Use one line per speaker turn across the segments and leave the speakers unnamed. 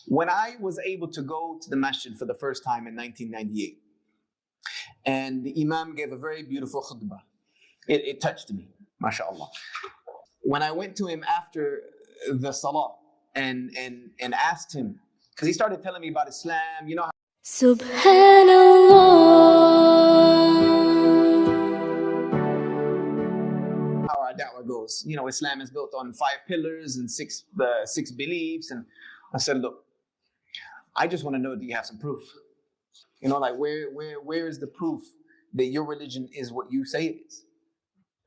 When I was able to go to the masjid for the first time in 1998, and the Imam gave a very beautiful khutbah, it touched me, mashallah. When I went to him after the salah and asked him, because he started telling me about Islam, you know,
Subhanallah.
How our da'wah goes. You know, Islam is built on 5 pillars and six beliefs. And I said, look, I just want to know, do you have some proof? You know, like where is the proof that your religion is what you say it is?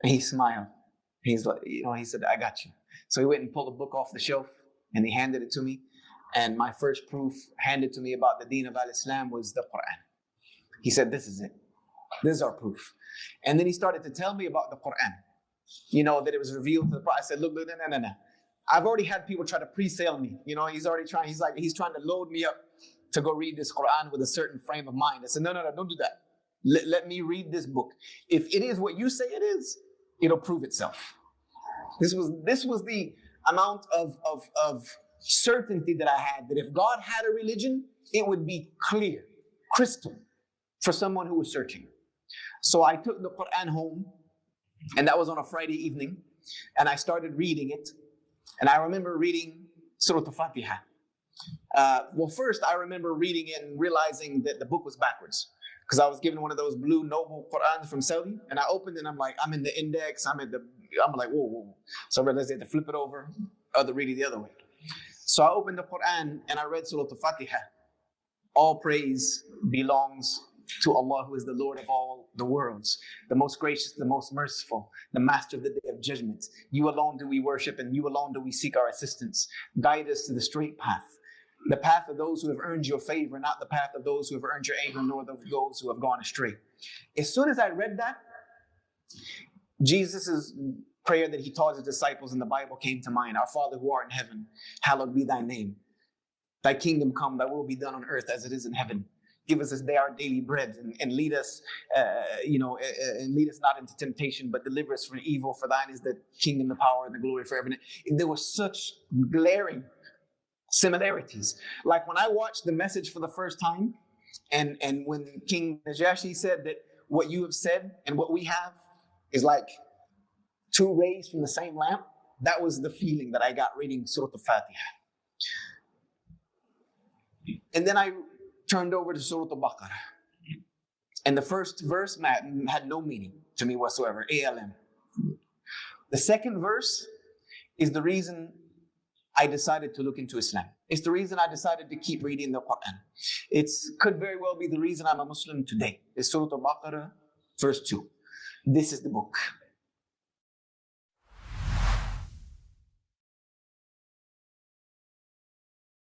And he smiled. He's like, you know, he said, I got you. So he went and pulled a book off the shelf and he handed it to me. And my first proof handed to me about the deen of al-Islam was the Qur'an. He said, this is it. This is our proof. And then he started to tell me about the Qur'an. You know, that it was revealed to the Prophet. I said, look, no. I've already had people try to pre-sale me. You know, he's trying to load me up to go read this Qur'an with a certain frame of mind. I said, no, don't do that. Let me read this book. If it is what you say it is, it'll prove itself. This was the amount of certainty that I had, that if God had a religion, it would be clear, crystal, for someone who was searching. So I took the Qur'an home, and that was on a Friday evening, and I started reading it. And I remember reading Surah Al-Fatiha. Well, first I remember reading it and realizing that the book was backwards, because I was given one of those blue noble Qur'ans from Saudi, and I opened it and I'm like, I'm in the index, I'm like, whoa. So I realized I had to flip it over, or read it the other way. So I opened the Qur'an and I read Surah Al-Fatiha. All praise belongs to Allah, who is the Lord of all the worlds, the most gracious, the most merciful, the master of the day of judgment. You alone do we worship, and you alone do we seek our assistance. Guide us to the straight path, the path of those who have earned your favor, not the path of those who have earned your anger, nor those who have gone astray. As soon as I read that, Jesus' prayer that he taught his disciples in the Bible came to mind. Our Father who art in heaven, hallowed be thy name. Thy kingdom come, thy will be done on earth as it is in heaven. Give us this day our daily bread, and lead us, and lead us not into temptation, but deliver us from evil. For thine is the kingdom, the power, and the glory forever. And there were such glaring similarities. Like when I watched the message for the first time, and when King Najashi said that what you have said and what we have is like 2 rays from the same lamp, that was the feeling that I got reading Surah Al-Fatiha. And then I turned over to Surah Al-Baqarah. And the first verse had no meaning to me whatsoever, ALM. The second verse is the reason I decided to look into Islam. It's the reason I decided to keep reading the Qur'an. It could very well be the reason I'm a Muslim today. It's Surah Al-Baqarah, verse 2. This is the book.